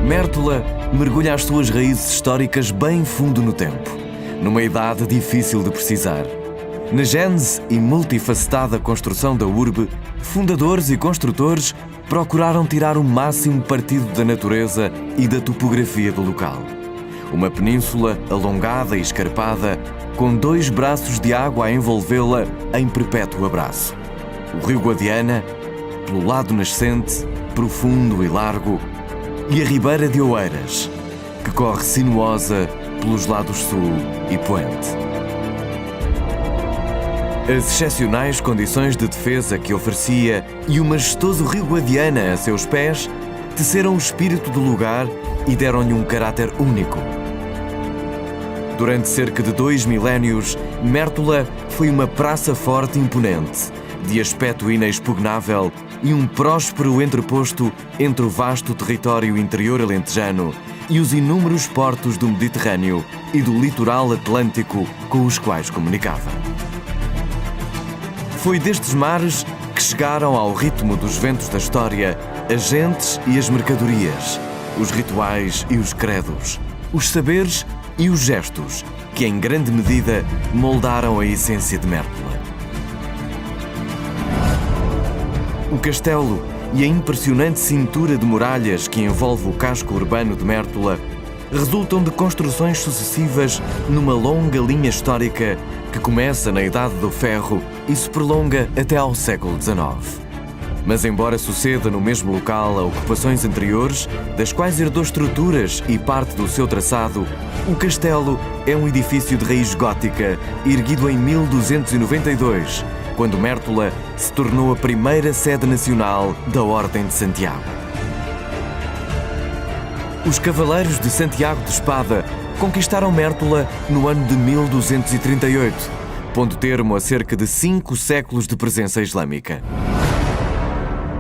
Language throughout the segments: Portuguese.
Mértola mergulha as suas raízes históricas bem fundo no tempo, numa idade difícil de precisar. Na gênese e multifacetada construção da urbe, fundadores e construtores procuraram tirar o máximo partido da natureza e da topografia do local. Uma península alongada e escarpada, com 2 braços de água a envolvê-la em perpétuo abraço. O rio Guadiana, pelo lado nascente, profundo e largo, e a Ribeira de Oeiras, que corre sinuosa pelos lados sul e poente. As excepcionais condições de defesa que oferecia e o majestoso rio Guadiana a seus pés teceram o espírito do lugar e deram-lhe um caráter único. Durante cerca de 2 milénios, Mértola foi uma praça forte e imponente, de aspecto inexpugnável e um próspero entreposto entre o vasto território interior alentejano e os inúmeros portos do Mediterrâneo e do litoral atlântico com os quais comunicava. Foi destes mares que chegaram ao ritmo dos ventos da história as gentes e as mercadorias, os rituais e os credos, os saberes e os gestos que, em grande medida, moldaram a essência de Mértola. O castelo e a impressionante cintura de muralhas que envolve o casco urbano de Mértola resultam de construções sucessivas numa longa linha histórica que começa na Idade do Ferro e se prolonga até ao século XIX. Mas embora suceda no mesmo local a ocupações anteriores, das quais herdou estruturas e parte do seu traçado, o castelo é um edifício de raiz gótica, erguido em 1292, quando Mértola se tornou a primeira sede nacional da Ordem de Santiago. Os Cavaleiros de Santiago de Espada conquistaram Mértola no ano de 1238, pondo termo a cerca de 5 séculos de presença islâmica.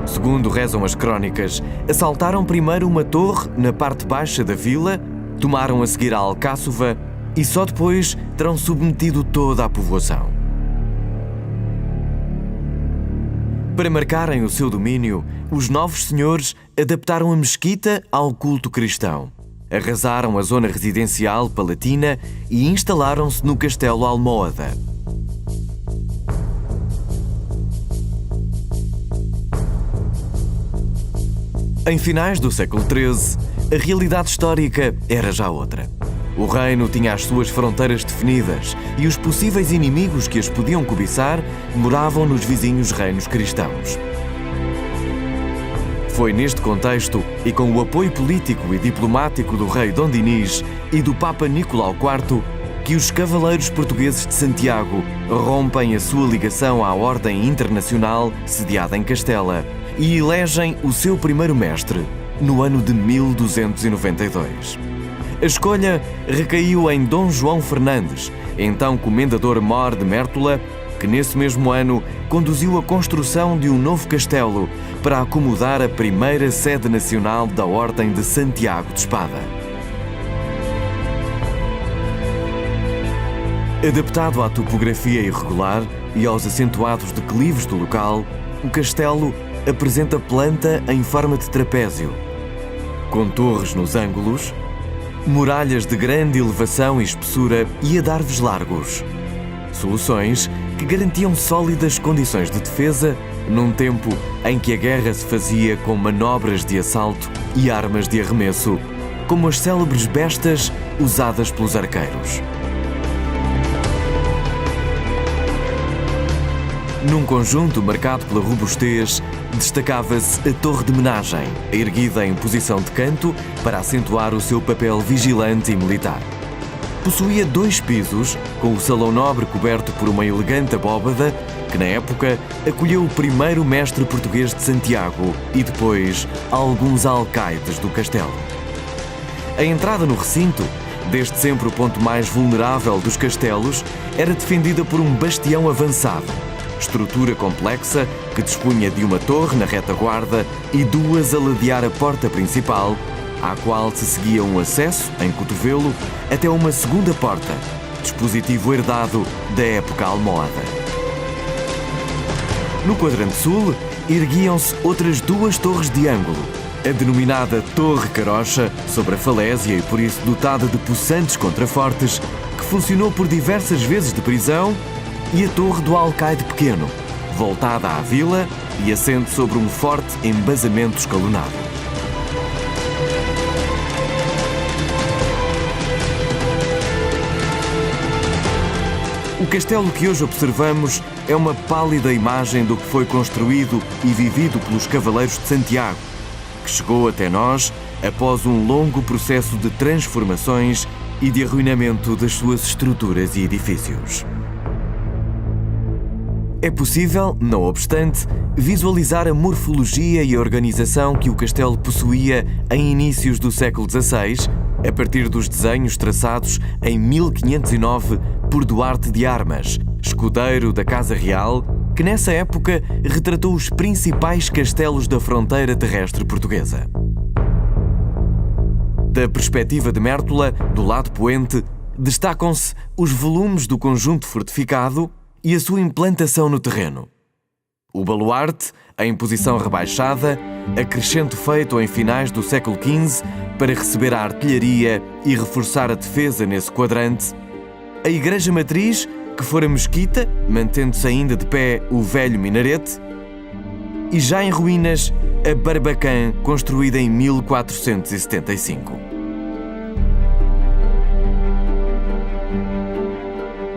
Segundo rezam as crónicas, assaltaram primeiro uma torre na parte baixa da vila, tomaram a seguir a Alcáçova e só depois terão submetido toda a povoação. Para marcarem o seu domínio, os novos senhores adaptaram a mesquita ao culto cristão, arrasaram a zona residencial palatina e instalaram-se no Castelo Almóada. Em finais do século XIII, a realidade histórica era já outra. O reino tinha as suas fronteiras definidas e os possíveis inimigos que as podiam cobiçar moravam nos vizinhos reinos cristãos. Foi neste contexto e com o apoio político e diplomático do rei Dom Dinis e do Papa Nicolau IV que os Cavaleiros Portugueses de Santiago rompem a sua ligação à Ordem Internacional sediada em Castela e elegem o seu primeiro mestre no ano de 1292. A escolha recaiu em Dom João Fernandes, então comendador-mor de Mértola, que nesse mesmo ano conduziu a construção de um novo castelo para acomodar a primeira sede nacional da Ordem de Santiago de Espada. Adaptado à topografia irregular e aos acentuados declives do local, o castelo apresenta planta em forma de trapézio, com torres nos ângulos, muralhas de grande elevação e espessura e adarves largos. Soluções que garantiam sólidas condições de defesa num tempo em que a guerra se fazia com manobras de assalto e armas de arremesso, como as célebres bestas usadas pelos arqueiros. Num conjunto marcado pela robustez, destacava-se a Torre de Menagem, erguida em posição de canto para acentuar o seu papel vigilante e militar. Possuía 2 pisos, com o salão nobre coberto por uma elegante abóbada, que na época acolheu o primeiro mestre português de Santiago e depois alguns alcaides do castelo. A entrada no recinto, desde sempre o ponto mais vulnerável dos castelos, era defendida por um bastião avançado, estrutura complexa que dispunha de uma torre na retaguarda e 2 a ladear a porta principal, à qual se seguia um acesso, em cotovelo, até uma segunda porta, dispositivo herdado da época almohada. No quadrante sul, erguiam-se outras 2 torres de ângulo, A denominada Torre Carocha, sobre a falésia e por isso dotada de possantes contrafortes, que funcionou por diversas vezes de prisão, e a Torre do Alcaide Pequeno, voltada à vila e assente sobre um forte embasamento escalonado. O castelo que hoje observamos é uma pálida imagem do que foi construído e vivido pelos Cavaleiros de Santiago, que chegou até nós após um longo processo de transformações e de arruinamento das suas estruturas e edifícios. É possível, não obstante, visualizar a morfologia e a organização que o castelo possuía em inícios do século XVI, a partir dos desenhos traçados em 1509 por Duarte de Armas, escudeiro da Casa Real, que nessa época retratou os principais castelos da fronteira terrestre portuguesa. Da perspectiva de Mértola, do lado poente, destacam-se os volumes do conjunto fortificado e a sua implantação no terreno. O baluarte, em posição rebaixada, acrescento feito em finais do século XV para receber a artilharia e reforçar a defesa nesse quadrante. A igreja matriz, que fora mesquita, mantendo-se ainda de pé o velho minarete. E já em ruínas, a Barbacã, construída em 1475.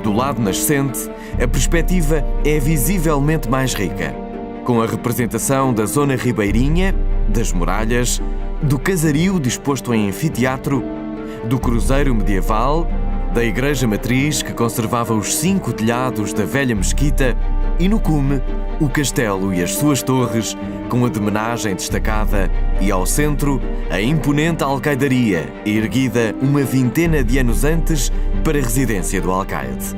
Do lado nascente, a perspectiva é visivelmente mais rica, com a representação da zona ribeirinha, das muralhas, do casario disposto em anfiteatro, do cruzeiro medieval, da igreja matriz que conservava os 5 telhados da velha mesquita e, no cume, o castelo e as suas torres, com a demenagem destacada e, ao centro, a imponente alcaidaria, erguida uma vintena de anos antes para a residência do alcaide.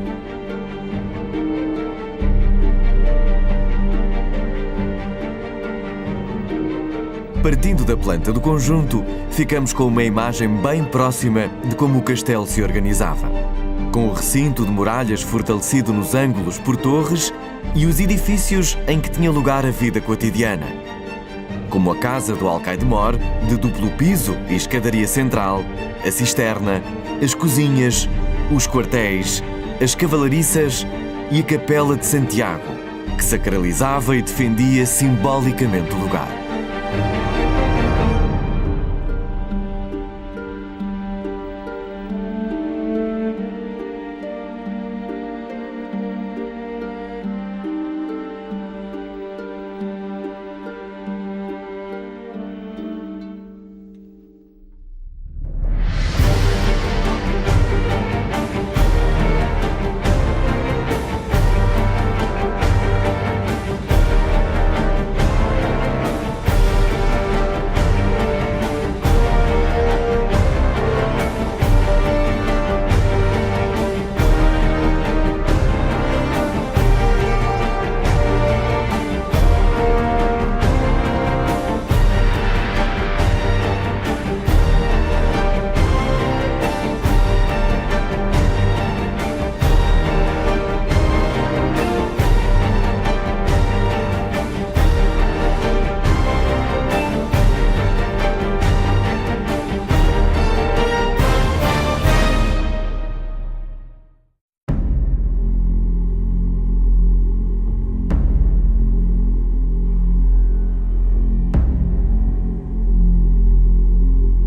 Partindo da planta do conjunto, ficamos com uma imagem bem próxima de como o castelo se organizava, com o recinto de muralhas fortalecido nos ângulos por torres e os edifícios em que tinha lugar a vida cotidiana, como a casa do alcaide-mor, de duplo piso e escadaria central, a cisterna, as cozinhas, os quartéis, as cavalariças e a Capela de Santiago, que sacralizava e defendia simbolicamente o lugar.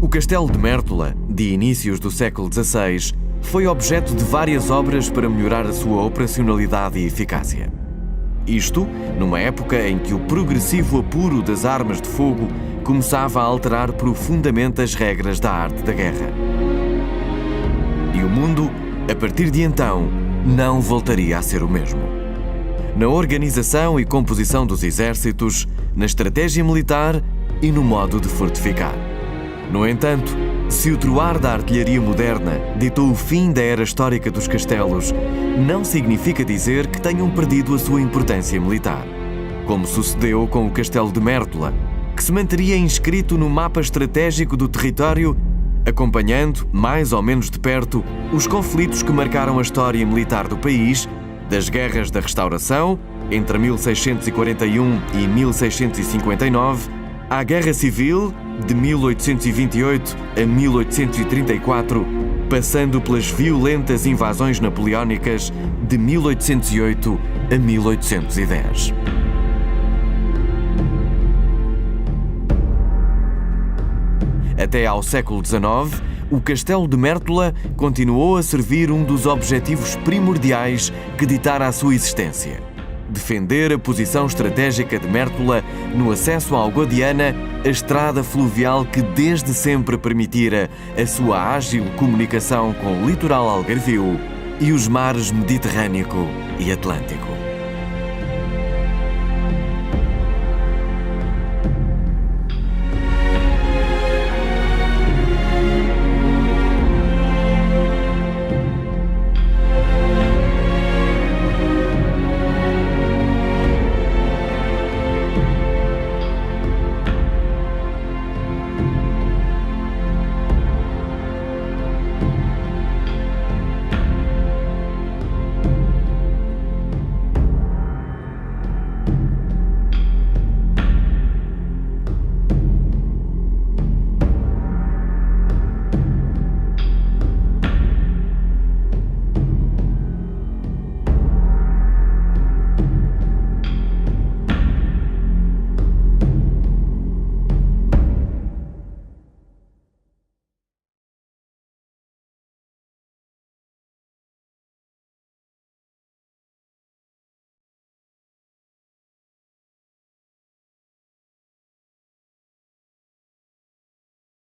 O castelo de Mértola, de inícios do século XVI, foi objeto de várias obras para melhorar a sua operacionalidade e eficácia. Isto numa época em que o progressivo apuro das armas de fogo começava a alterar profundamente as regras da arte da guerra. E o mundo, a partir de então, não voltaria a ser o mesmo. Na organização e composição dos exércitos, na estratégia militar e no modo de fortificar. No entanto, se o troar da artilharia moderna ditou o fim da era histórica dos castelos, não significa dizer que tenham perdido a sua importância militar, como sucedeu com o castelo de Mértola, que se manteria inscrito no mapa estratégico do território, acompanhando, mais ou menos de perto, os conflitos que marcaram a história militar do país, das guerras da Restauração, entre 1641 e 1659, À Guerra Civil, de 1828 a 1834, passando pelas violentas invasões napoleónicas de 1808 a 1810. Até ao século XIX, o Castelo de Mértola continuou a servir um dos objetivos primordiais que ditara a sua existência: defender a posição estratégica de Mértola no acesso ao Guadiana, a estrada fluvial que desde sempre permitira a sua ágil comunicação com o litoral algarvio e os mares Mediterrâneo e Atlântico.